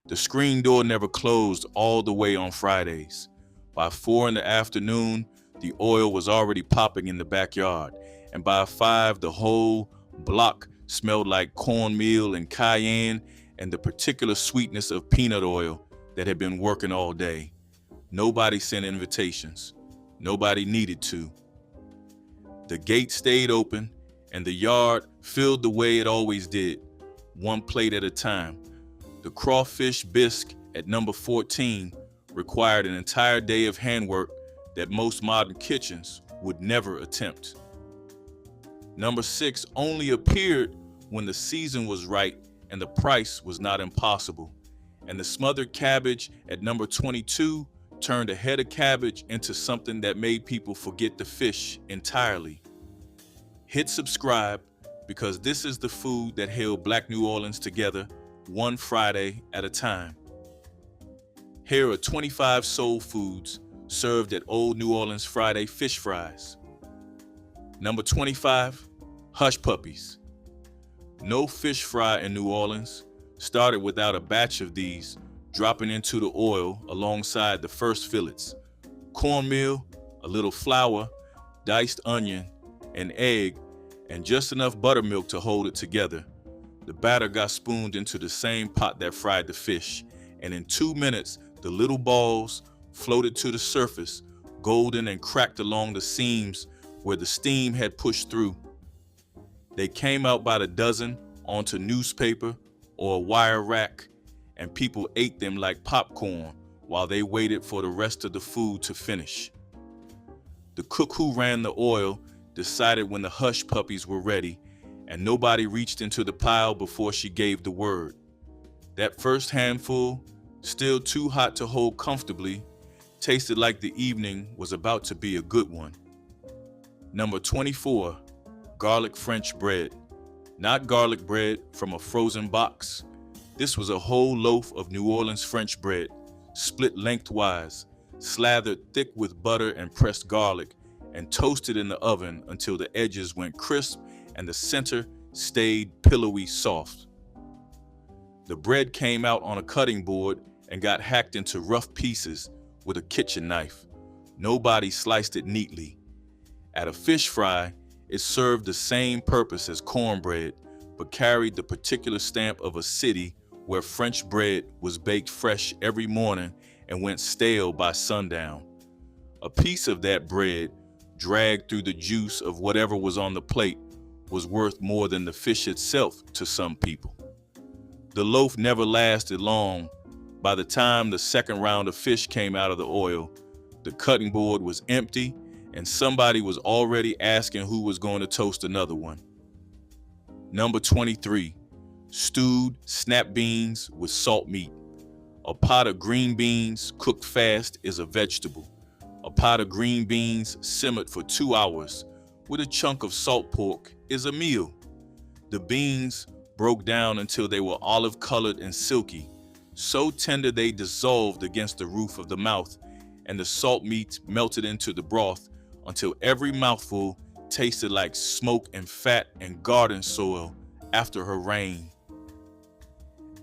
The screen door never closed all the way on Fridays. By 4 in the afternoon, the oil was already popping in the backyard, and by 5, the whole block smelled like cornmeal and cayenne and the particular sweetness of peanut oil that had been working all day. Nobody sent invitations. Nobody needed to. The gate stayed open, and the yard filled the way it always did, one plate at a time. The crawfish bisque at number 14 required an entire day of handwork that most modern kitchens would never attempt. Number 6 only appeared when the season was right and the price was not impossible. And the smothered cabbage at number 22 turned a head of cabbage into something that made people forget the fish entirely. Hit subscribe, because this is the food that held Black New Orleans together one Friday at a time. Here are 25 soul foods served at Old New Orleans Friday fish fries. Number 25, hush puppies. No fish fry in New Orleans started without a batch of these dropping into the oil alongside the first fillets. Cornmeal, a little flour, diced onion, an egg, and just enough buttermilk to hold it together. The batter got spooned into the same pot that fried the fish, and in 2 minutes, the little balls floated to the surface, golden and cracked along the seams where the steam had pushed through. They came out by the dozen onto newspaper or a wire rack, and people ate them like popcorn while they waited for the rest of the food to finish. The cook who ran the oil decided when the hush puppies were ready, and nobody reached into the pile before she gave the word. That first handful, still too hot to hold comfortably, tasted like the evening was about to be a good one. Number 24, garlic French bread. Not garlic bread from a frozen box. This was a whole loaf of New Orleans French bread, split lengthwise, slathered thick with butter and pressed garlic, and toasted in the oven until the edges went crisp and the center stayed pillowy soft. The bread came out on a cutting board and got hacked into rough pieces with a kitchen knife. Nobody sliced it neatly. At a fish fry, it served the same purpose as cornbread, but carried the particular stamp of a city where French bread was baked fresh every morning and went stale by sundown. A piece of that bread, dragged through the juice of whatever was on the plate, was worth more than the fish itself to some people. The loaf never lasted long. By the time the second round of fish came out of the oil, the cutting board was empty and somebody was already asking who was going to toast another one. Number 23, stewed snap beans with salt meat. A pot of green beans cooked fast is a vegetable. A pot of green beans simmered for 2 hours with a chunk of salt pork is a meal. The beans broke down until they were olive-colored and silky, so tender they dissolved against the roof of the mouth, and the salt meat melted into the broth until every mouthful tasted like smoke and fat and garden soil after her rain.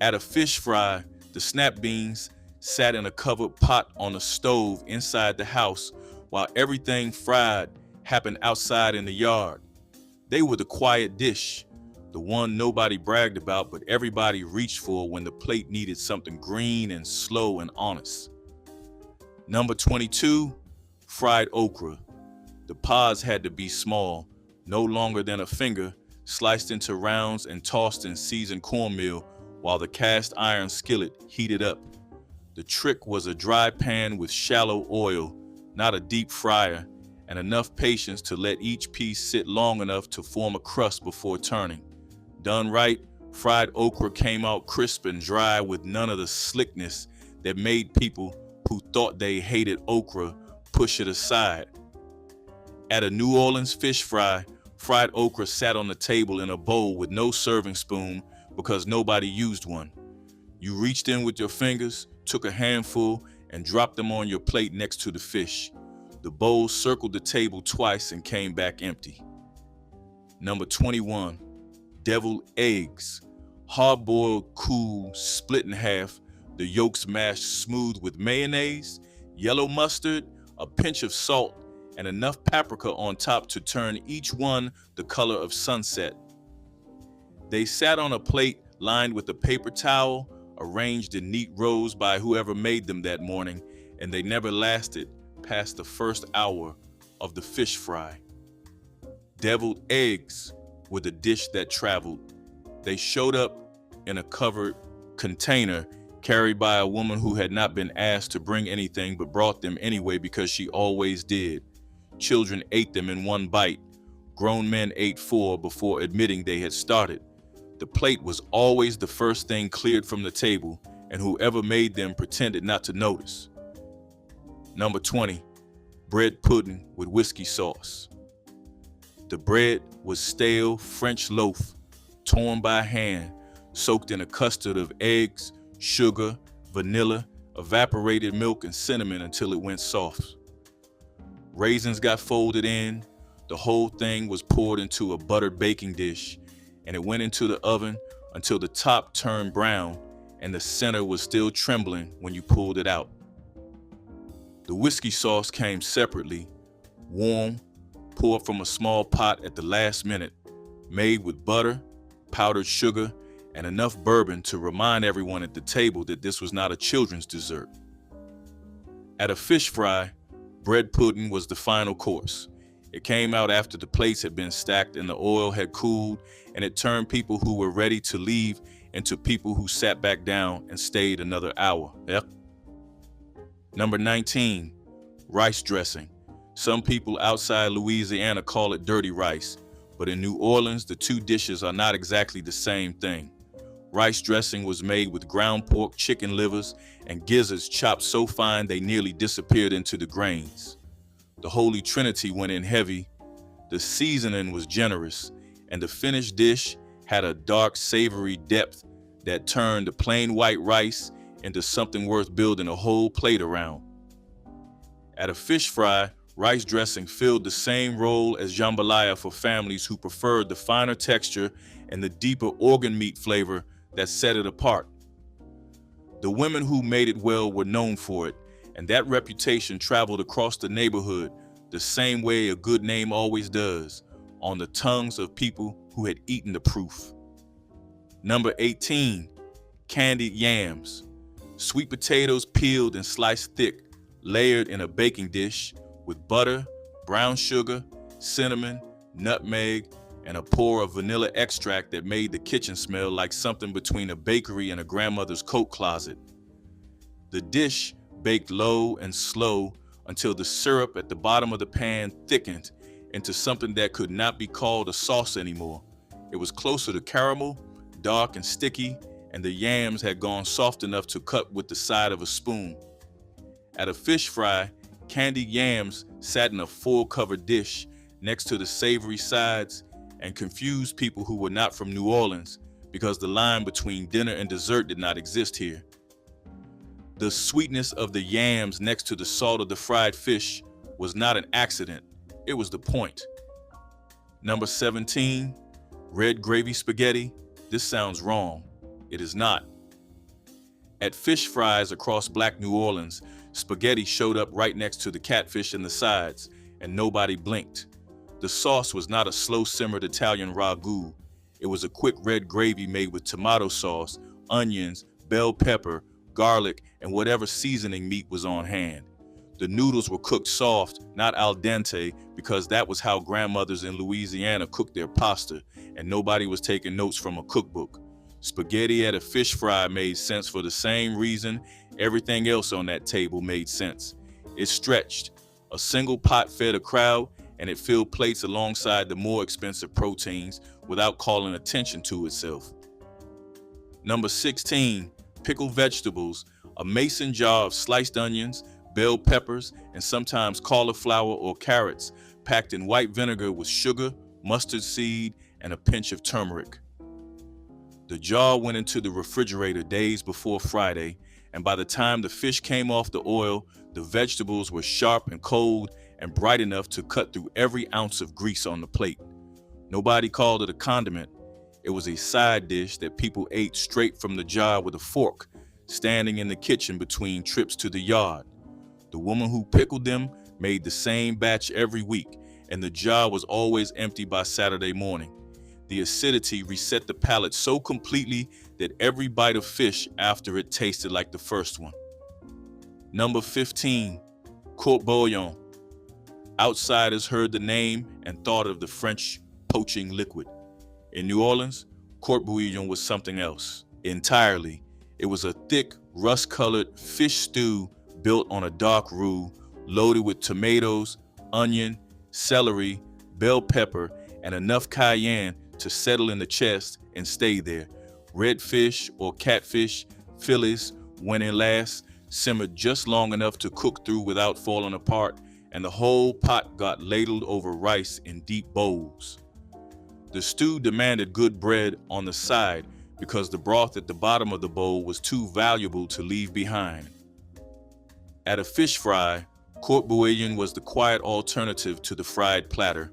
At a fish fry, the snap beans sat in a covered pot on a stove inside the house while everything fried happened outside in the yard. They were the quiet dish, the one nobody bragged about but everybody reached for when the plate needed something green and slow and honest. Number 22, fried okra. The pods had to be small, no longer than a finger, sliced into rounds and tossed in seasoned cornmeal while the cast iron skillet heated up. The trick was a dry pan with shallow oil, not a deep fryer, and enough patience to let each piece sit long enough to form a crust before turning. Done right, fried okra came out crisp and dry with none of the slickness that made people who thought they hated okra push it aside. At a New Orleans fish fry, fried okra sat on the table in a bowl with no serving spoon because nobody used one. You reached in with your fingers, took a handful, and dropped them on your plate next to the fish. The bowl circled the table twice and came back empty. Number 21, deviled eggs. Hard-boiled, cool, split in half, the yolks mashed smooth with mayonnaise, yellow mustard, a pinch of salt, and enough paprika on top to turn each one the color of sunset. They sat on a plate lined with a paper towel, arranged in neat rows by whoever made them that morning, and they never lasted past the first hour of the fish fry. Deviled eggs were the dish that traveled. They showed up in a covered container carried by a woman who had not been asked to bring anything but brought them anyway because she always did. Children ate them in one bite. Grown men ate 4 before admitting they had started. The plate was always the first thing cleared from the table, and whoever made them pretended not to notice. Number 20, bread pudding with whiskey sauce. The bread was stale French loaf, torn by hand, soaked in a custard of eggs, sugar, vanilla, evaporated milk, and cinnamon until it went soft. Raisins got folded in. The whole thing was poured into a buttered baking dish, and it went into the oven until the top turned brown and the center was still trembling when you pulled it out. The whiskey sauce came separately, warm, poured from a small pot at the last minute, made with butter, powdered sugar, and enough bourbon to remind everyone at the table that this was not a children's dessert. At a fish fry, bread pudding was the final course. It came out after the plates had been stacked and the oil had cooled, and it turned people who were ready to leave into people who sat back down and stayed another hour. Yep. Number 19, rice dressing. Some people outside Louisiana call it dirty rice, but in New Orleans, the two dishes are not exactly the same thing. Rice dressing was made with ground pork, chicken livers, and gizzards chopped so fine they nearly disappeared into the grains. The Holy Trinity went in heavy, the seasoning was generous, and the finished dish had a dark, savory depth that turned the plain white rice into something worth building a whole plate around. At a fish fry, rice dressing filled the same role as jambalaya for families who preferred the finer texture and the deeper organ meat flavor that set it apart. The women who made it well were known for it, and that reputation traveled across the neighborhood the same way a good name always does, on the tongues of people who had eaten the proof. Number 18, candied yams. Sweet potatoes peeled and sliced thick, layered in a baking dish with butter, brown sugar, cinnamon, nutmeg, and a pour of vanilla extract that made the kitchen smell like something between a bakery and a grandmother's coat closet. The dish baked low and slow until the syrup at the bottom of the pan thickened into something that could not be called a sauce anymore. It was closer to caramel, dark and sticky, and the yams had gone soft enough to cut with the side of a spoon. At a fish fry, candied yams sat in a full-covered dish next to the savory sides and confused people who were not from New Orleans because the line between dinner and dessert did not exist here. The sweetness of the yams next to the salt of the fried fish was not an accident, it was the point. Number 17, red gravy spaghetti. This sounds wrong. It is not. At fish fries across Black New Orleans, spaghetti showed up right next to the catfish and the sides, and nobody blinked. The sauce was not a slow-simmered Italian ragu. It was a quick red gravy made with tomato sauce, onions, bell pepper, garlic, and whatever seasoning meat was on hand. The noodles were cooked soft, not al dente, because that was how grandmothers in Louisiana cooked their pasta, and nobody was taking notes from a cookbook. Spaghetti at a fish fry made sense for the same reason everything else on that table made sense. It stretched. A single pot fed a crowd, and it filled plates alongside the more expensive proteins without calling attention to itself. Number 16, pickled vegetables, a mason jar of sliced onions, bell peppers, and sometimes cauliflower or carrots, packed in white vinegar with sugar, mustard seed, and a pinch of turmeric. The jar went into the refrigerator days before Friday, and by the time the fish came off the oil, the vegetables were sharp and cold and bright enough to cut through every ounce of grease on the plate. Nobody called it a condiment. It was a side dish that people ate straight from the jar with a fork, standing in the kitchen between trips to the yard. The woman who pickled them made the same batch every week, and the jar was always empty by Saturday morning. The acidity reset the palate so completely that every bite of fish after it tasted like the first one. Number 15, Court-bouillon. Outsiders heard the name and thought of the French poaching liquid. In New Orleans, Court-bouillon was something else entirely. It was a thick, rust-colored fish stew built on a dark roux, loaded with tomatoes, onion, celery, bell pepper, and enough cayenne to settle in the chest and stay there. Red fish or catfish, fillets went in last, simmered just long enough to cook through without falling apart, and the whole pot got ladled over rice in deep bowls. The stew demanded good bread on the side because the broth at the bottom of the bowl was too valuable to leave behind. At a fish fry, court-bouillon was the quiet alternative to the fried platter.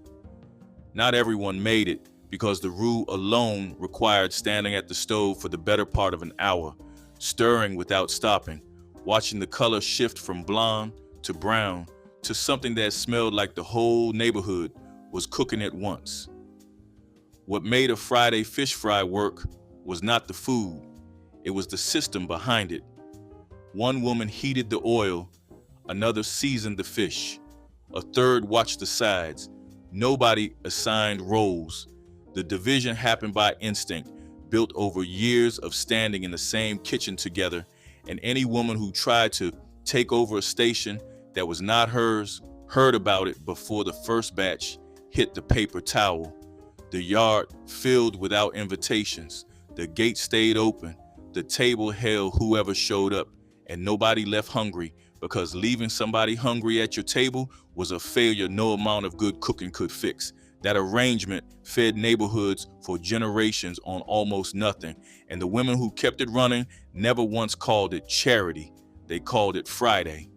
Not everyone made it because the roux alone required standing at the stove for the better part of an hour, stirring without stopping, watching the color shift from blonde to brown to something that smelled like the whole neighborhood was cooking at once. What made a Friday fish fry work was not the food, it was the system behind it. One woman heated the oil, another seasoned the fish, a third watched the sides. Nobody assigned roles. The division happened by instinct, built over years of standing in the same kitchen together, and any woman who tried to take over a station that was not hers heard about it before the first batch hit the paper towel. The yard filled without invitations. The gate stayed open. The table held whoever showed up, and nobody left hungry, because leaving somebody hungry at your table was a failure no amount of good cooking could fix. That arrangement fed neighborhoods for generations on almost nothing, and the women who kept it running never once called it charity. They called it Friday.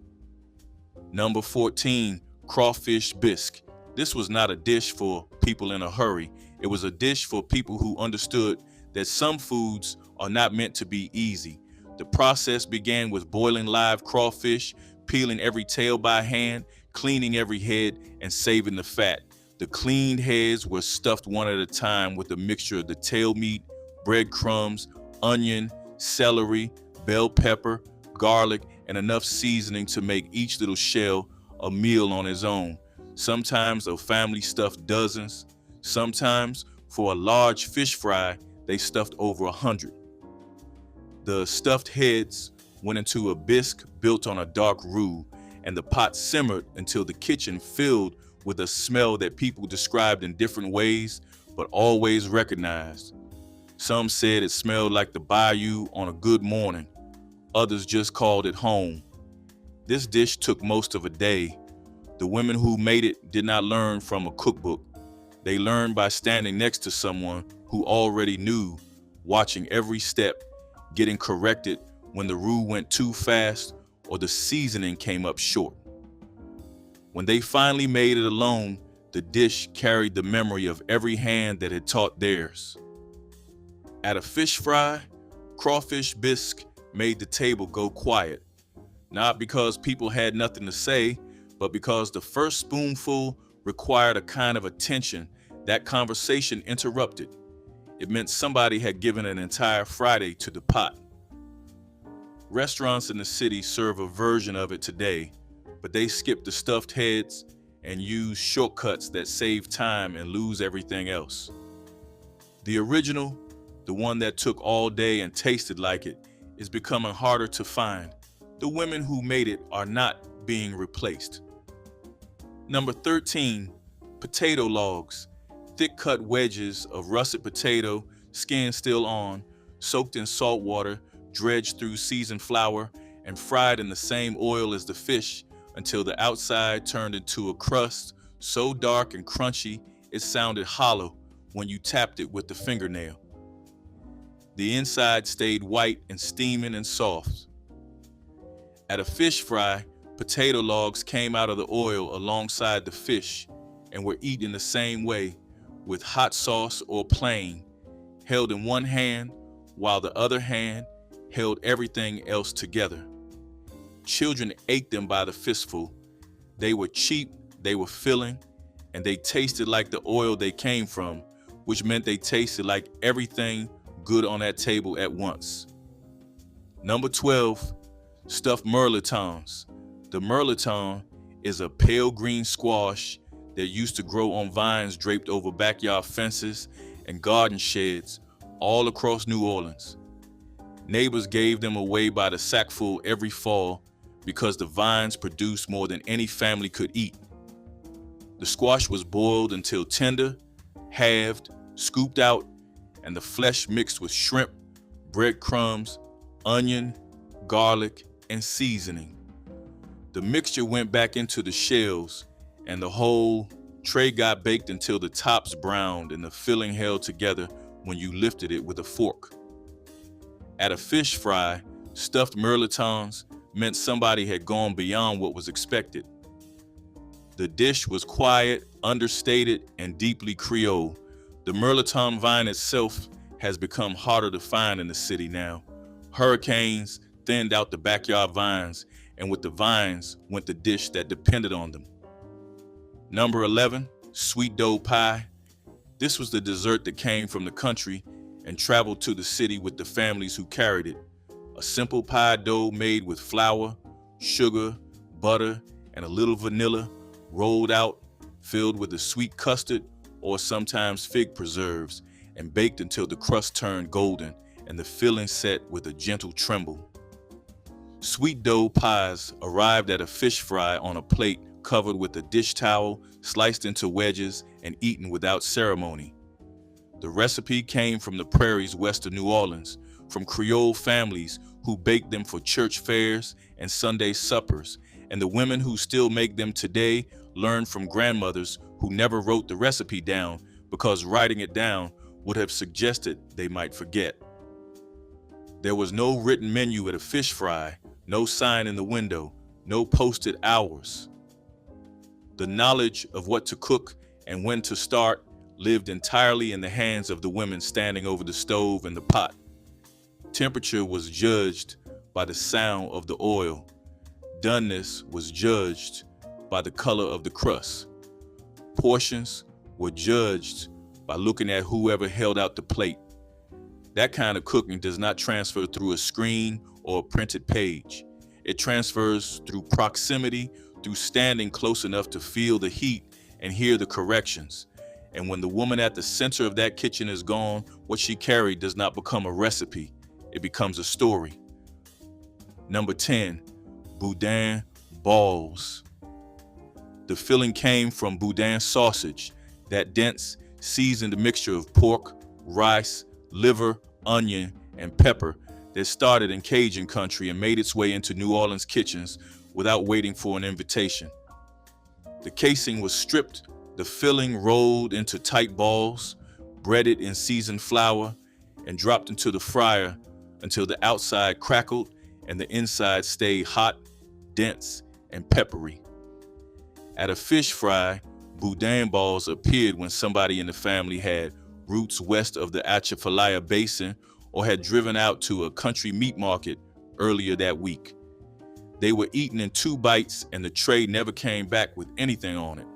Number 14, crawfish bisque. This was not a dish for people in a hurry. It was a dish for people who understood that some foods are not meant to be easy. The process began with boiling live crawfish, peeling every tail by hand, cleaning every head, and saving the fat. The cleaned heads were stuffed one at a time with a mixture of the tail meat, breadcrumbs, onion, celery, bell pepper, garlic, and enough seasoning to make each little shell a meal on its own. Sometimes a family stuffed dozens. Sometimes, for a large fish fry, they stuffed over 100. The stuffed heads went into a bisque built on a dark roux, and the pot simmered until the kitchen filled with a smell that people described in different ways, but always recognized. Some said it smelled like the bayou on a good morning. Others just called it home. This dish took most of a day. The women who made it did not learn from a cookbook. They learned by standing next to someone who already knew, watching every step, getting corrected when the roux went too fast or the seasoning came up short. When they finally made it alone, the dish carried the memory of every hand that had taught theirs. At a fish fry, crawfish bisque made the table go quiet, not because people had nothing to say, but because the first spoonful required a kind of attention that conversation interrupted. It meant somebody had given an entire Friday to the pot. Restaurants in the city serve a version of it today, but they skip the stuffed heads and use shortcuts that save time and lose everything else. The original, the one that took all day and tasted like it, is becoming harder to find. The women who made it are not being replaced. Number 13, potato logs. Thick-cut wedges of russet potato, skin still on, soaked in salt water, dredged through seasoned flour, and fried in the same oil as the fish until the outside turned into a crust so dark and crunchy it sounded hollow when you tapped it with the fingernail. The inside stayed white and steaming and soft. At a fish fry, potato logs came out of the oil alongside the fish and were eaten the same way, with hot sauce or plain, held in one hand while the other hand, held everything else together. Children ate them by the fistful. They were cheap, they were filling, and they tasted like the oil they came from, which meant they tasted like everything good on that table at once. Number 12, stuffed mirlitons. The mirliton is a pale green squash that used to grow on vines draped over backyard fences and garden sheds all across New Orleans. Neighbors gave them away by the sackful every fall because the vines produced more than any family could eat. The squash was boiled until tender, halved, scooped out, and the flesh mixed with shrimp, breadcrumbs, onion, garlic, and seasoning. The mixture went back into the shells, and the whole tray got baked until the tops browned and the filling held together when you lifted it with a fork. At a fish fry, stuffed mirlitons meant somebody had gone beyond what was expected. The dish was quiet, understated, and deeply Creole. The mirliton vine itself has become harder to find in the city now. Hurricanes thinned out the backyard vines, and with the vines went the dish that depended on them. Number 11, sweet dough pie. This was the dessert that came from the country and traveled to the city with the families who carried it. A simple pie dough made with flour, sugar, butter, and a little vanilla, rolled out, filled with a sweet custard or sometimes fig preserves, and baked until the crust turned golden and the filling set with a gentle tremble. Sweet dough pies arrived at a fish fry on a plate covered with a dish towel, sliced into wedges, and eaten without ceremony. The recipe came from the prairies west of New Orleans, from Creole families who baked them for church fairs and Sunday suppers, and the women who still make them today learned from grandmothers who never wrote the recipe down because writing it down would have suggested they might forget. There was no written menu at a fish fry, no sign in the window, no posted hours. The knowledge of what to cook and when to start lived entirely in the hands of the women standing over the stove and the pot. Temperature was judged by the sound of the oil. Doneness was judged by the color of the crust. Portions were judged by looking at whoever held out the plate. That kind of cooking does not transfer through a screen or a printed page. It transfers through proximity, through standing close enough to feel the heat and hear the corrections. And when the woman at the center of that kitchen is gone, what she carried does not become a recipe. It becomes a story. Number 10, Boudin balls. The filling came from Boudin sausage, that dense, seasoned mixture of pork, rice, liver, onion, and pepper that started in Cajun country and made its way into New Orleans kitchens without waiting for an invitation. The casing was stripped, the filling rolled into tight balls, breaded in seasoned flour, and dropped into the fryer until the outside crackled and the inside stayed hot, dense, and peppery. At a fish fry, Boudin balls appeared when somebody in the family had roots west of the Atchafalaya Basin or had driven out to a country meat market earlier that week. They were eaten in 2 bites and the tray never came back with anything on it.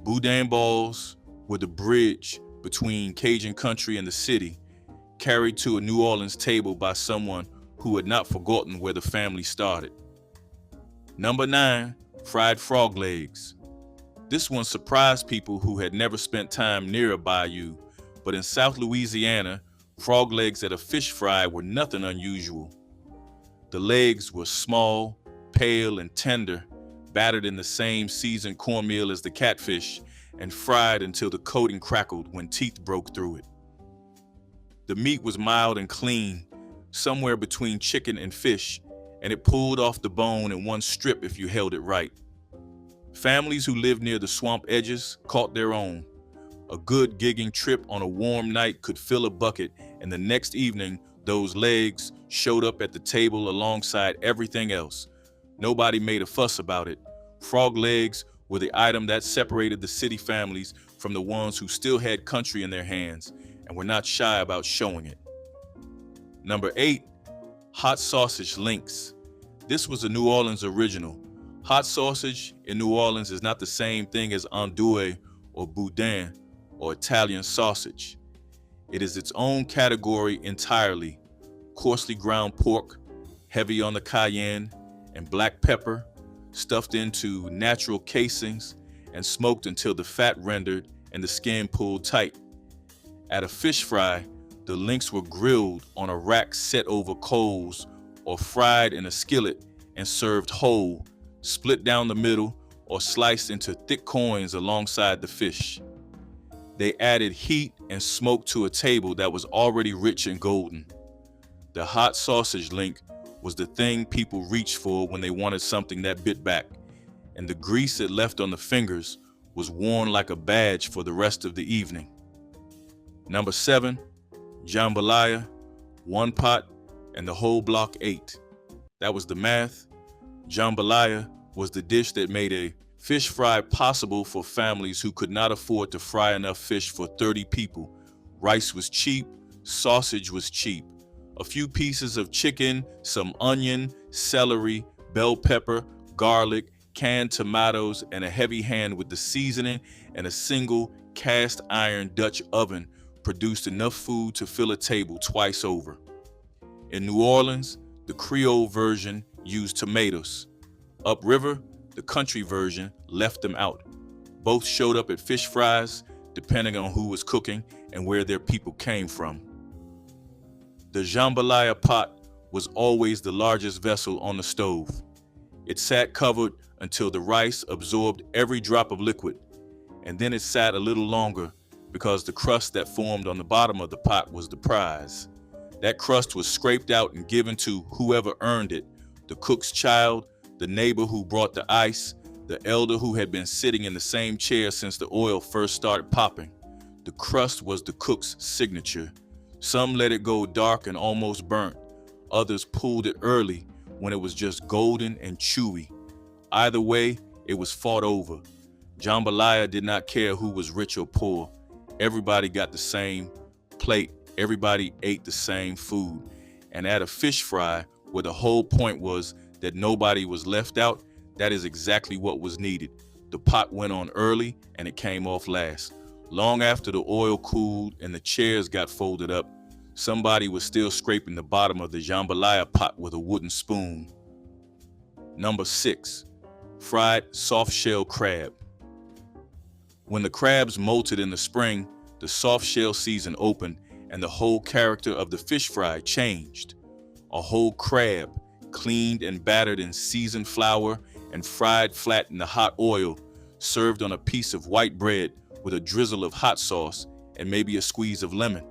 Boudin balls were the bridge between Cajun country and the city, carried to a New Orleans table by someone who had not forgotten where the family started. Number 9, fried frog legs. This one surprised people who had never spent time near a bayou, but in South Louisiana, frog legs at a fish fry were nothing unusual. The legs were small, pale, and tender, battered in the same seasoned cornmeal as the catfish, and fried until the coating crackled when teeth broke through it. The meat was mild and clean, somewhere between chicken and fish, and it pulled off the bone in one strip if you held it right. Families who lived near the swamp edges caught their own. A good gigging trip on a warm night could fill a bucket, and the next evening, those legs showed up at the table alongside everything else. Nobody made a fuss about it. Frog legs were the item that separated the city families from the ones who still had country in their hands and were not shy about showing it. Number 8, hot sausage links. This was a New Orleans original. Hot sausage in New Orleans is not the same thing as andouille or Boudin or Italian sausage. It is its own category entirely. Coarsely ground pork, heavy on the cayenne and black pepper, stuffed into natural casings and smoked until the fat rendered and the skin pulled tight. At a fish fry, the links were grilled on a rack set over coals or fried in a skillet and served whole, split down the middle, or sliced into thick coins alongside the fish. They added heat and smoke to a table that was already rich and golden. The hot sausage link was the thing people reached for when they wanted something that bit back, and the grease it left on the fingers was worn like a badge for the rest of the evening. Number 7, jambalaya, 1 pot, and the whole block ate. That was the math. Jambalaya was the dish that made a fish fry possible for families who could not afford to fry enough fish for 30 people. Rice was cheap, sausage was cheap. A few pieces of chicken, some onion, celery, bell pepper, garlic, canned tomatoes, and a heavy hand with the seasoning and a single cast iron Dutch oven produced enough food to fill a table twice over. In New Orleans, the Creole version used tomatoes. Upriver, the country version, left them out. Both showed up at fish fries, depending on who was cooking and where their people came from. The jambalaya pot was always the largest vessel on the stove. It sat covered until the rice absorbed every drop of liquid, and then it sat a little longer because the crust that formed on the bottom of the pot was the prize. That crust was scraped out and given to whoever earned it, the cook's child, the neighbor who brought the ice, the elder who had been sitting in the same chair since the oil first started popping. The crust was the cook's signature. Some let it go dark and almost burnt. Others pulled it early when it was just golden and chewy. Either way, it was fought over. Jambalaya did not care who was rich or poor. Everybody got the same plate. Everybody ate the same food. And at a fish fry, where the whole point was that nobody was left out, that is exactly what was needed. The pot went on early and it came off last. Long after the oil cooled and the chairs got folded up, somebody was still scraping the bottom of the jambalaya pot with a wooden spoon. Number 6, fried soft-shell crab. When the crabs molted in the spring, the soft-shell season opened and the whole character of the fish fry changed. A whole crab, cleaned and battered in seasoned flour and fried flat in the hot oil, served on a piece of white bread with a drizzle of hot sauce and maybe a squeeze of lemon.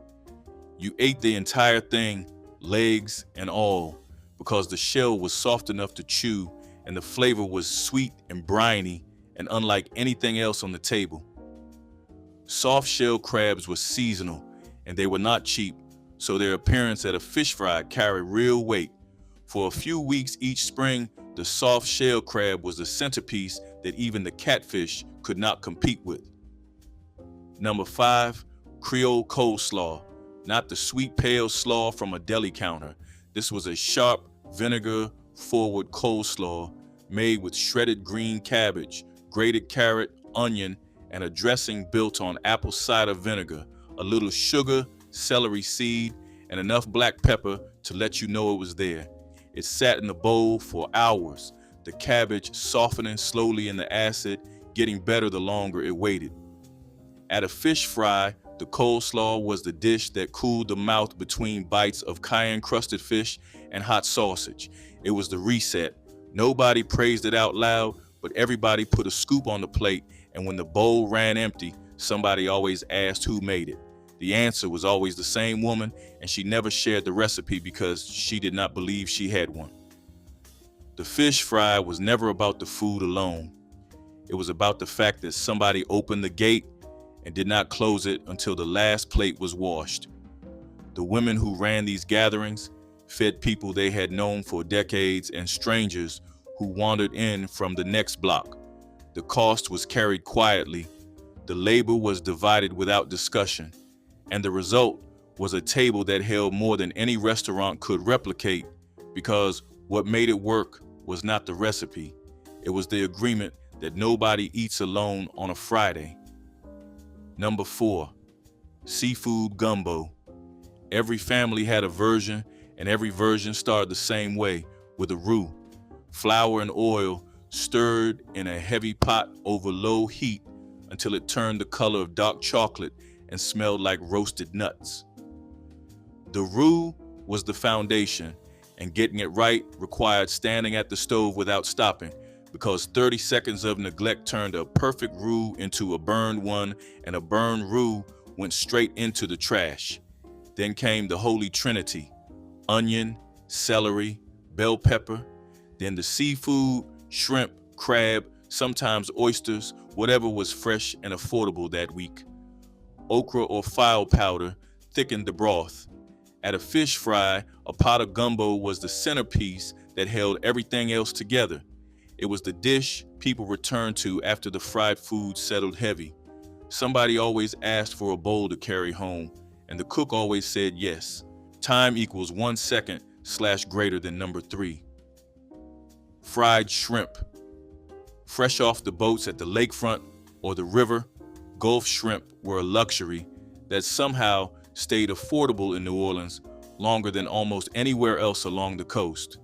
You ate the entire thing, legs and all, because the shell was soft enough to chew and the flavor was sweet and briny and unlike anything else on the table. Soft-shell crabs were seasonal and they were not cheap, so their appearance at a fish fry carried real weight. For a few weeks each spring, the soft-shell crab was the centerpiece that even the catfish could not compete with. Number 5, Creole coleslaw. Not the sweet pale slaw from a deli counter. This was a sharp, vinegar-forward coleslaw made with shredded green cabbage, grated carrot, onion, and a dressing built on apple cider vinegar, a little sugar, celery seed, and enough black pepper to let you know it was there. It sat in the bowl for hours, the cabbage softening slowly in the acid, getting better the longer it waited. At a fish fry, the coleslaw was the dish that cooled the mouth between bites of cayenne-crusted fish and hot sausage. It was the reset. Nobody praised it out loud, but everybody put a scoop on the plate, and when the bowl ran empty, somebody always asked who made it. The answer was always the same woman, and she never shared the recipe because she did not believe she had one. The fish fry was never about the food alone. It was about the fact that somebody opened the gate and did not close it until the last plate was washed. The women who ran these gatherings fed people they had known for decades and strangers who wandered in from the next block. The cost was carried quietly. The labor was divided without discussion. And the result was a table that held more than any restaurant could replicate, because what made it work was not the recipe. It was the agreement that nobody eats alone on a Friday. Number 4, seafood gumbo. Every family had a version, and every version started the same way, with a roux, flour and oil stirred in a heavy pot over low heat until it turned the color of dark chocolate and smelled like roasted nuts. The roux was the foundation, and getting it right required standing at the stove without stopping, because 30 seconds of neglect turned a perfect roux into a burned one, and a burned roux went straight into the trash. Then came the holy trinity: onion, celery, bell pepper, then the seafood, shrimp, crab, sometimes oysters, whatever was fresh and affordable that week. Okra or file powder thickened the broth. At a fish fry, a pot of gumbo was the centerpiece that held everything else together. It was the dish people returned to after the fried food settled heavy. Somebody always asked for a bowl to carry home, and the cook always said yes. Time equals 1 second / greater than number 3. Fried shrimp. Fresh off the boats at the lakefront or the river, Gulf shrimp were a luxury that somehow stayed affordable in New Orleans longer than almost anywhere else along the coast.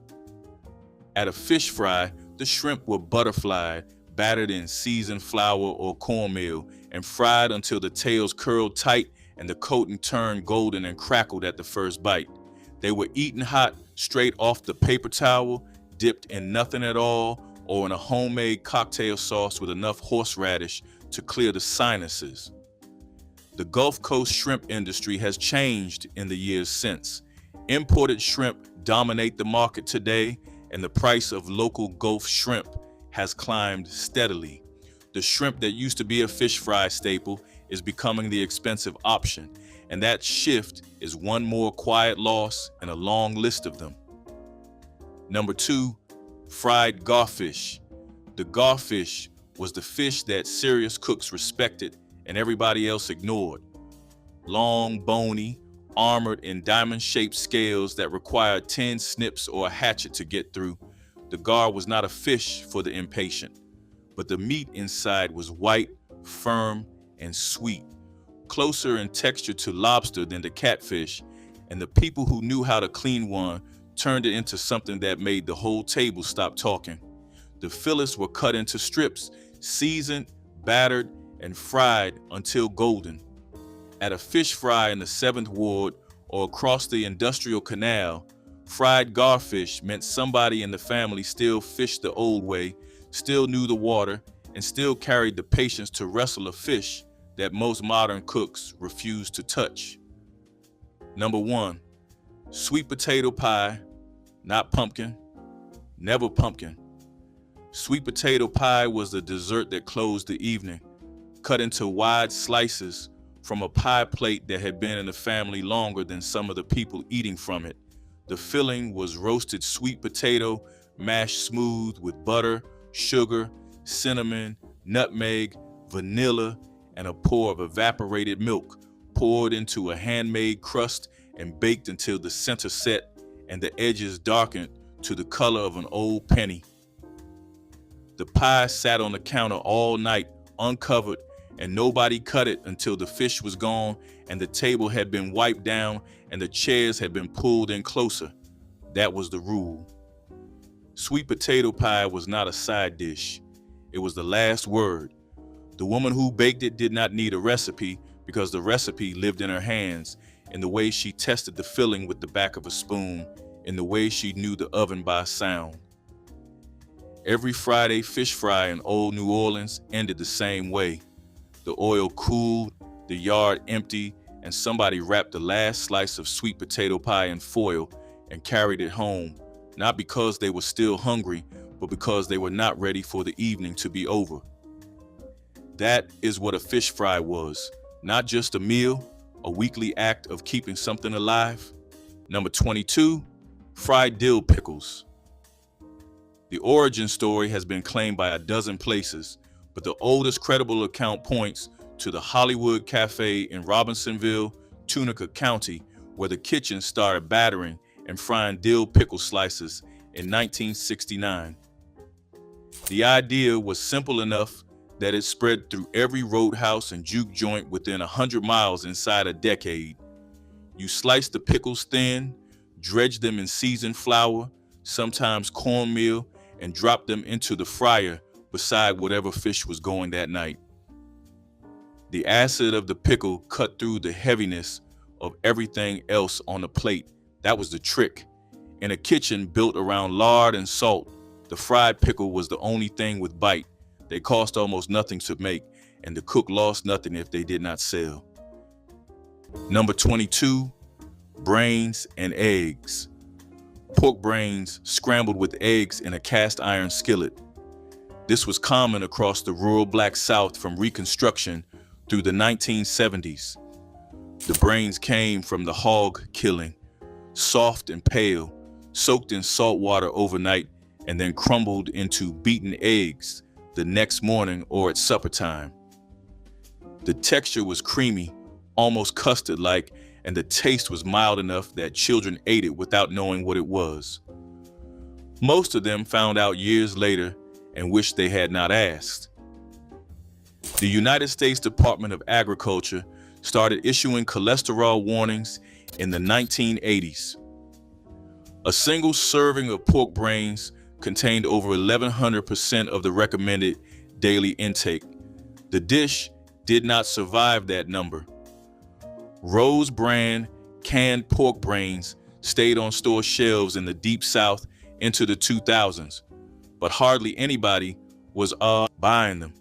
At a fish fry, the shrimp were butterflied, battered in seasoned flour or cornmeal, and fried until the tails curled tight and the coating turned golden and crackled at the first bite. They were eaten hot, straight off the paper towel, dipped in nothing at all, or in a homemade cocktail sauce with enough horseradish to clear the sinuses. The Gulf Coast shrimp industry has changed in the years since. Imported shrimp dominate the market today, and the price of local Gulf shrimp has climbed steadily. The shrimp that used to be a fish fry staple is becoming the expensive option, and that shift is one more quiet loss in a long list of them. Number 2, fried garfish. The garfish was the fish that serious cooks respected and everybody else ignored. Long, bony, armored in diamond-shaped scales that required 10 snips or a hatchet to get through, the gar was not a fish for the impatient, but the meat inside was white, firm, and sweet, closer in texture to lobster than to catfish, and the people who knew how to clean one turned it into something that made the whole table stop talking. The fillets were cut into strips, seasoned, battered, and fried until golden. At a fish fry in the 7th Ward or across the Industrial Canal, fried garfish meant somebody in the family still fished the old way, still knew the water, and still carried the patience to wrestle a fish that most modern cooks refuse to touch. Number 1, sweet potato pie, not pumpkin, never pumpkin. Sweet potato pie was the dessert that closed the evening, cut into wide slices from a pie plate that had been in the family longer than some of the people eating from it. The filling was roasted sweet potato, mashed smooth with butter, sugar, cinnamon, nutmeg, vanilla, and a pour of evaporated milk, poured into a handmade crust and baked until the center set and the edges darkened to the color of an old penny. The pie sat on the counter all night, uncovered, and nobody cut it until the fish was gone and the table had been wiped down and the chairs had been pulled in closer. That was the rule. Sweet potato pie was not a side dish. It was the last word. The woman who baked it did not need a recipe because the recipe lived in her hands, in the way she tested the filling with the back of a spoon, in the way she knew the oven by sound. Every Friday fish fry in old New Orleans ended the same way. The oil cooled, the yard empty, and somebody wrapped the last slice of sweet potato pie in foil and carried it home, not because they were still hungry, but because they were not ready for the evening to be over. That is what a fish fry was, not just a meal, a weekly act of keeping something alive. Number 22, fried dill pickles. The origin story has been claimed by a dozen places, but the oldest credible account points to the Hollywood Cafe in Robinsonville, Tunica County, where the kitchen started battering and frying dill pickle slices in 1969. The idea was simple enough that it spread through every roadhouse and juke joint within 100 miles inside a decade. You slice the pickles thin, dredge them in seasoned flour, sometimes cornmeal, and drop them into the fryer beside whatever fish was going that night. The acid of the pickle cut through the heaviness of everything else on the plate. That was the trick. In a kitchen built around lard and salt, the fried pickle was the only thing with bite. They cost almost nothing to make, and the cook lost nothing if they did not sell. Number 22, brains and eggs. Pork brains scrambled with eggs in a cast iron skillet. This was common across the rural Black South from Reconstruction through the 1970s. The brains came from the hog killing, soft and pale, soaked in salt water overnight, and then crumbled into beaten eggs the next morning or at supper time. The texture was creamy, almost custard-like, and the taste was mild enough that children ate it without knowing what it was. Most of them found out years later and wished they had not asked. The United States Department of Agriculture started issuing cholesterol warnings in the 1980s. A single serving of pork brains contained over 1,100% of the recommended daily intake. The dish did not survive that number. Rose brand canned pork brains stayed on store shelves in the Deep South into the 2000s, but hardly anybody was buying them.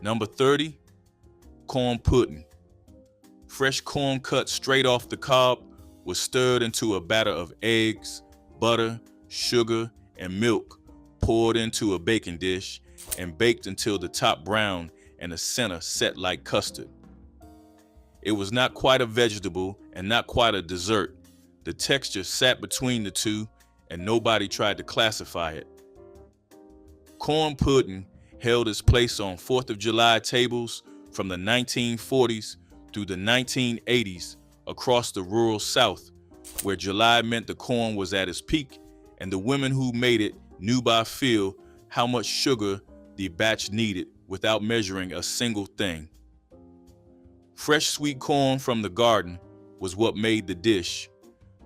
Number 30, corn pudding. Fresh corn cut straight off the cob was stirred into a batter of eggs, butter, sugar, and milk, poured into a baking dish, and baked until the top browned and the center set like custard. It was not quite a vegetable and not quite a dessert. The texture sat between the two, and nobody tried to classify it. Corn pudding held its place on 4th of July tables from the 1940s through the 1980s across the rural South, where July meant the corn was at its peak, and the women who made it knew by feel how much sugar the batch needed without measuring a single thing. Fresh sweet corn from the garden was what made the dish.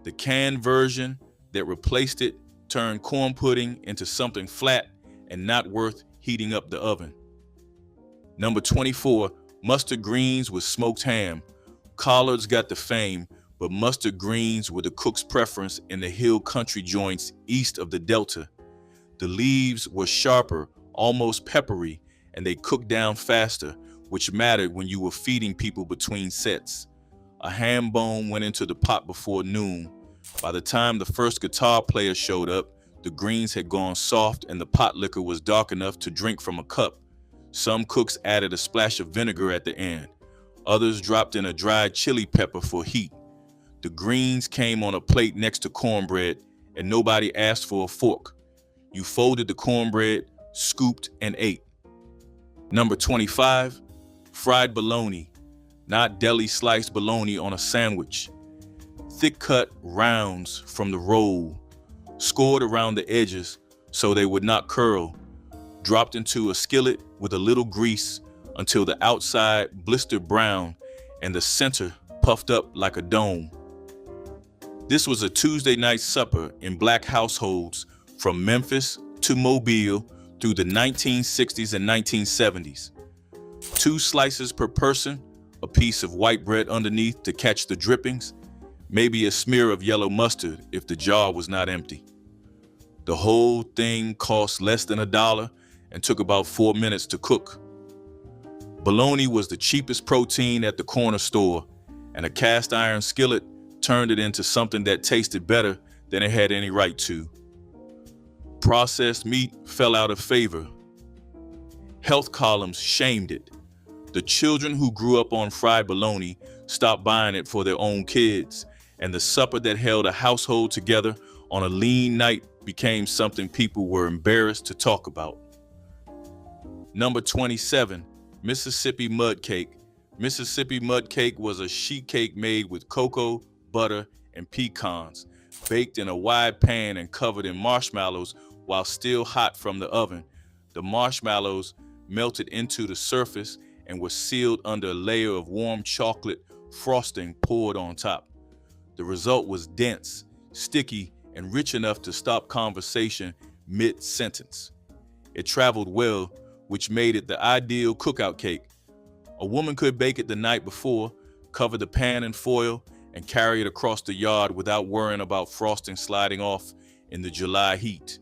The canned version that replaced it turned corn pudding into something flat and not worth heating up the oven. Number 24, mustard greens with smoked ham. Collards got the fame, but mustard greens were the cook's preference in the hill country joints east of the Delta. The leaves were sharper, almost peppery, and they cooked down faster, which mattered when you were feeding people between sets. A ham bone went into the pot before noon. By the time the first guitar player showed up, the greens had gone soft and the potlikker was dark enough to drink from a cup. Some cooks added a splash of vinegar at the end. Others dropped in a dried chili pepper for heat. The greens came on a plate next to cornbread, and nobody asked for a fork. You folded the cornbread, scooped, and ate. Number 25, fried bologna, not deli sliced bologna on a sandwich. Thick cut rounds from the roll, scored around the edges so they would not curl, dropped into a skillet with a little grease until the outside blistered brown and the center puffed up like a dome. This was a Tuesday night supper in Black households from Memphis to Mobile through the 1960s and 1970s. 2 slices per person, a piece of white bread underneath to catch the drippings, maybe a smear of yellow mustard if the jar was not empty. The whole thing cost less than $1 and took about 4 minutes to cook. Bologna was the cheapest protein at the corner store, and a cast iron skillet turned it into something that tasted better than it had any right to. Processed meat fell out of favor. Health columns shamed it. The children who grew up on fried bologna stopped buying it for their own kids, and the supper that held a household together on a lean night became something people were embarrassed to talk about. Number 27, Mississippi mud cake, Mississippi mud cake was a sheet cake made with cocoa, butter, and pecans, baked in a wide pan and covered in marshmallows while still hot from the oven. The marshmallows melted into the surface and were sealed under a layer of warm chocolate frosting poured on top. The result was dense, sticky, and rich enough to stop conversation mid-sentence. It traveled well, which made it the ideal cookout cake. A woman could bake it the night before, cover the pan in foil, and carry it across the yard without worrying about frosting sliding off in the July heat.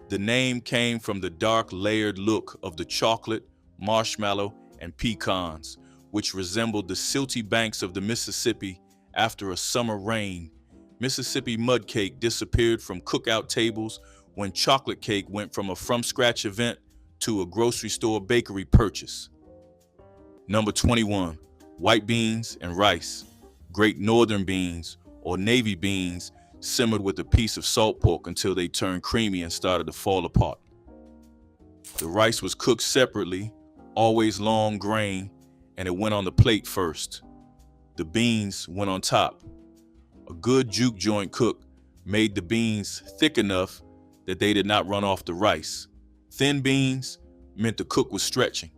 The name came from the dark, layered look of the chocolate, marshmallow, and pecans, which resembled the silty banks of the Mississippi after a summer rain. Mississippi mud cake disappeared from cookout tables when chocolate cake went from a from-scratch event to a grocery store bakery purchase. Number 21, white beans and rice. Great northern beans or navy beans simmered with a piece of salt pork until they turned creamy and started to fall apart. The rice was cooked separately, always long grain, and it went on the plate first. The beans went on top. A good juke joint cook made the beans thick enough that they did not run off the rice. Thin beans meant the cook was stretching.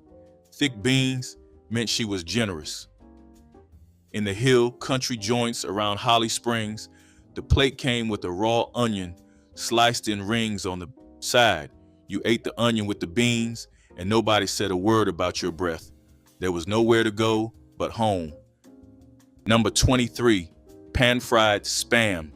Thick beans meant she was generous. In the hill country joints around Holly Springs, the plate came with a raw onion sliced in rings on the side. You ate the onion with the beans, and nobody said a word about your breath. There was nowhere to go but home. Number 23, pan-fried Spam.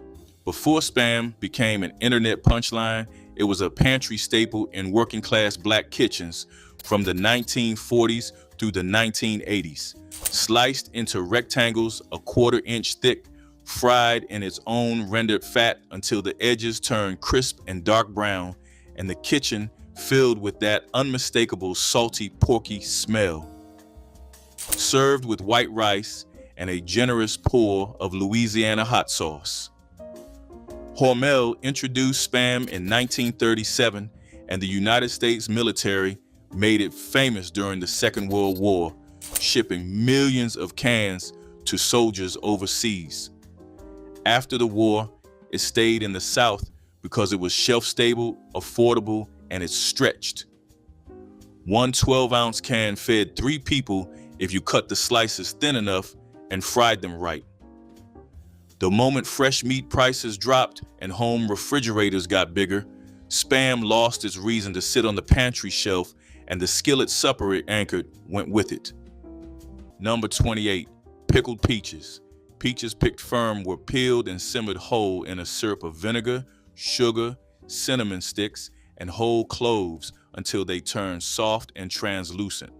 Before Spam became an internet punchline, it was a pantry staple in working-class black kitchens from the 1940s through the 1980s. Sliced into rectangles a quarter-inch thick, fried in its own rendered fat until the edges turned crisp and dark brown, and the kitchen filled with that unmistakable salty, porky smell. Served with white rice and a generous pour of Louisiana hot sauce. Hormel introduced Spam in 1937, and the United States military made it famous during the Second World War, shipping millions of cans to soldiers overseas. After the war, it stayed in the South because it was shelf-stable, affordable, and it stretched. One 12-ounce can fed 3 people if you cut the slices thin enough and fried them right. The moment fresh meat prices dropped and home refrigerators got bigger, Spam lost its reason to sit on the pantry shelf, and the skillet supper it anchored went with it. Number 28, pickled peaches. Peaches picked firm were peeled and simmered whole in a syrup of vinegar, sugar, cinnamon sticks, and whole cloves until they turned soft and translucent.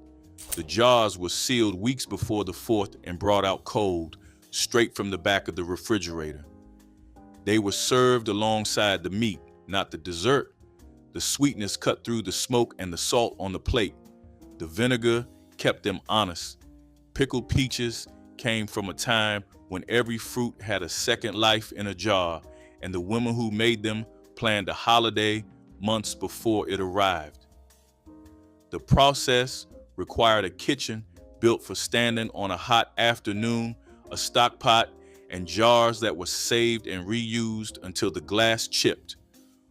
The jars were sealed weeks before the 4th and brought out cold, straight from the back of the refrigerator. They were served alongside the meat, not the dessert. The sweetness cut through the smoke and the salt on the plate. The vinegar kept them honest. Pickled peaches came from a time when every fruit had a second life in a jar, and the women who made them planned a holiday months before it arrived. The process required a kitchen built for standing on a hot afternoon, a stock pot, and jars that were saved and reused until the glass chipped.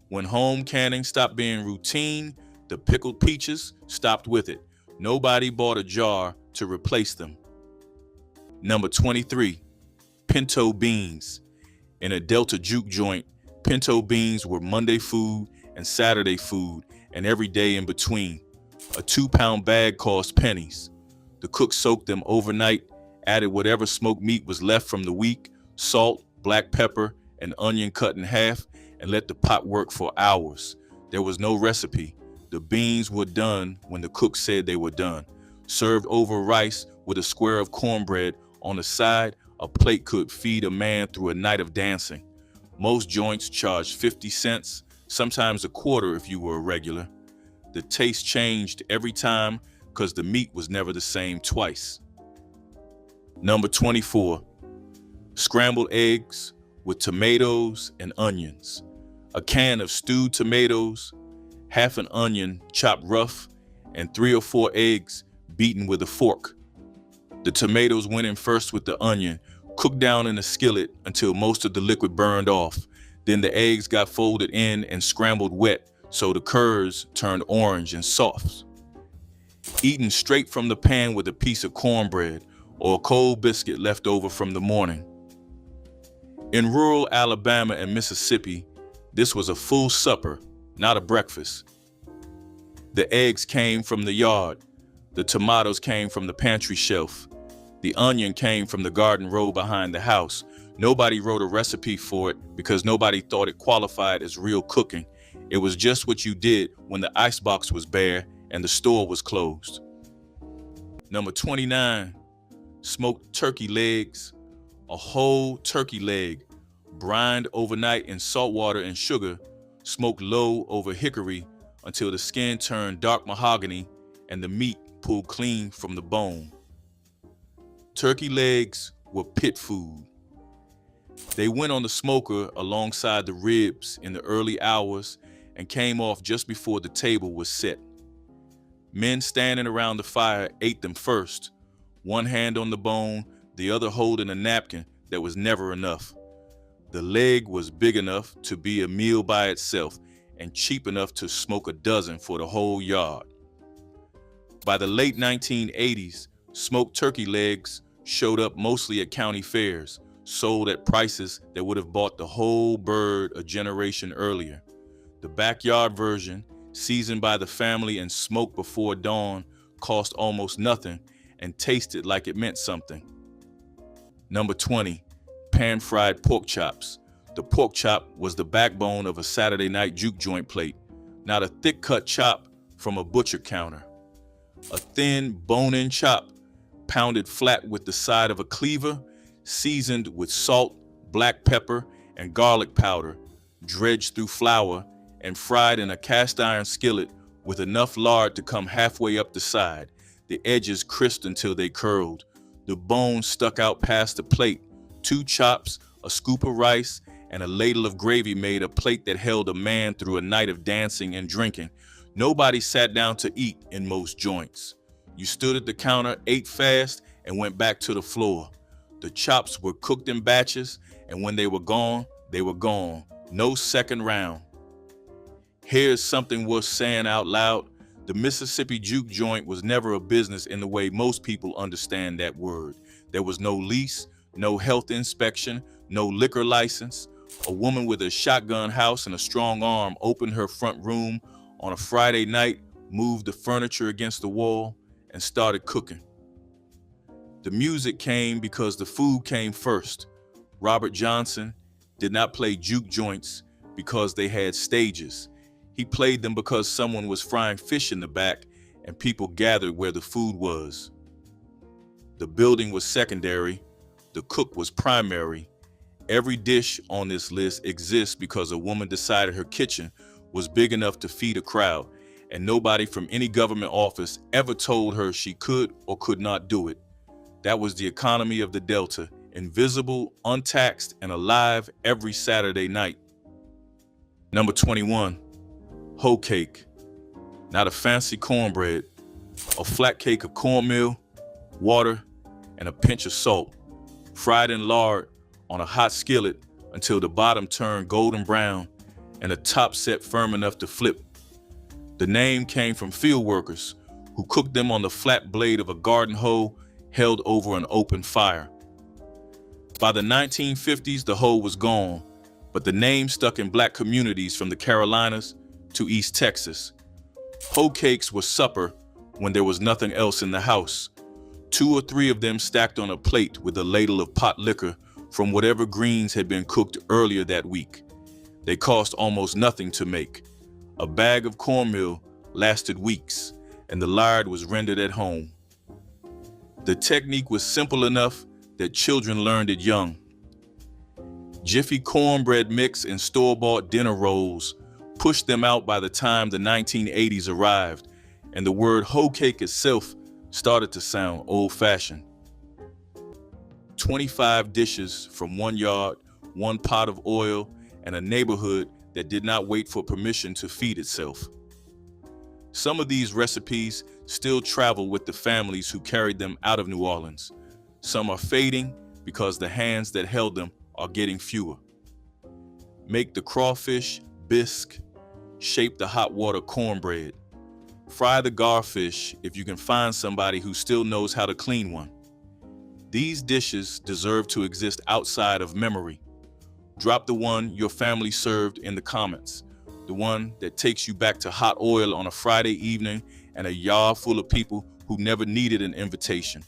When home canning stopped being routine, the pickled peaches stopped with it. Nobody bought a jar to replace them. Number 23, pinto beans. In a Delta juke joint, pinto beans were Monday food and Saturday food and every day in between. A 2-pound bag cost pennies. The cook soaked them overnight, added whatever smoked meat was left from the week, salt, black pepper, and onion cut in half, and let the pot work for hours. There was no recipe. The beans were done when the cook said they were done. Served over rice with a square of cornbread on the side, a plate could feed a man through a night of dancing. Most joints charged 50 cents, sometimes a quarter if you were a regular. The taste changed every time because the meat was never the same twice. Number 24, scrambled eggs with tomatoes and onions. A can of stewed tomatoes, half an onion chopped rough, and 3 or 4 eggs beaten with a fork. The tomatoes went in first with the onion, cooked down in a skillet until most of the liquid burned off. Then the eggs got folded in and scrambled wet so the curds turned orange and soft. Eaten straight from the pan with a piece of cornbread or a cold biscuit left over from the morning. In rural Alabama and Mississippi, this was a full supper, not a breakfast. The eggs came from the yard. The tomatoes came from the pantry shelf. The onion came from the garden row behind the house. Nobody wrote a recipe for it because nobody thought it qualified as real cooking. It was just what you did when the icebox was bare and the store was closed. Number 29, smoked turkey legs. A whole turkey leg, brined overnight in salt water and sugar, smoked low over hickory until the skin turned dark mahogany and the meat pulled clean from the bone. Turkey legs were pit food. They went on the smoker alongside the ribs in the early hours and came off just before the table was set. Men standing around the fire ate them first, one hand on the bone, the other holding a napkin that was never enough. The leg was big enough to be a meal by itself and cheap enough to smoke a dozen for the whole yard. By the late 1980s, smoked turkey legs showed up mostly at county fairs, sold at prices that would have bought the whole bird a generation earlier. The backyard version, seasoned by the family and smoked before dawn, cost almost nothing and tasted like it meant something. Number 20, pan-fried pork chops. The pork chop was the backbone of a Saturday night juke joint plate, not a thick-cut chop from a butcher counter. A thin, bone-in chop, pounded flat with the side of a cleaver, seasoned with salt, black pepper, and garlic powder, dredged through flour, and fried in a cast-iron skillet with enough lard to come halfway up the side, the edges crisped until they curled. The bone stuck out past the plate. 2 chops, a scoop of rice, and a ladle of gravy made a plate that held a man through a night of dancing and drinking. Nobody sat down to eat in most joints. You stood at the counter, ate fast, and went back to the floor. The chops were cooked in batches, and when they were gone, they were gone. No second round. Here's something worth saying out loud. The Mississippi juke joint was never a business in the way most people understand that word. There was no lease, no health inspection, no liquor license. A woman with a shotgun house and a strong arm opened her front room on a Friday night, moved the furniture against the wall, and started cooking. The music came because the food came first. Robert Johnson did not play juke joints because they had stages. He played them because someone was frying fish in the back and people gathered where the food was. The building was secondary. The cook was primary. Every dish on this list exists because a woman decided her kitchen was big enough to feed a crowd, and nobody from any government office ever told her she could or could not do it. That was the economy of the Delta, invisible, untaxed, and alive every Saturday night. Number 21, hoe cake. Not a fancy cornbread, a flat cake of cornmeal, water, and a pinch of salt, fried in lard on a hot skillet until the bottom turned golden brown and the top set firm enough to flip. The name came from field workers who cooked them on the flat blade of a garden hoe held over an open fire. By the 1950s, the hoe was gone, but the name stuck in black communities from the Carolinas to East Texas. Hoe cakes were supper when there was nothing else in the house. 2 or 3 of them stacked on a plate with a ladle of Potlikker from whatever greens had been cooked earlier that week. They cost almost nothing to make. A bag of cornmeal lasted weeks, and the lard was rendered at home. The technique was simple enough that children learned it young. Jiffy cornbread mix and store-bought dinner rolls pushed them out by the time the 1980s arrived, and the word hoe cake itself started to sound old-fashioned. 25 dishes from 1 yard, 1 pot of oil, and a neighborhood that did not wait for permission to feed itself. Some of these recipes still travel with the families who carried them out of New Orleans. Some are fading because the hands that held them are getting fewer. Make the crawfish, bisque, shape the hot water cornbread. Fry the garfish if you can find somebody who still knows how to clean one. These dishes deserve to exist outside of memory. Drop the one your family served in the comments, the one that takes you back to hot oil on a Friday evening and a yard full of people who never needed an invitation.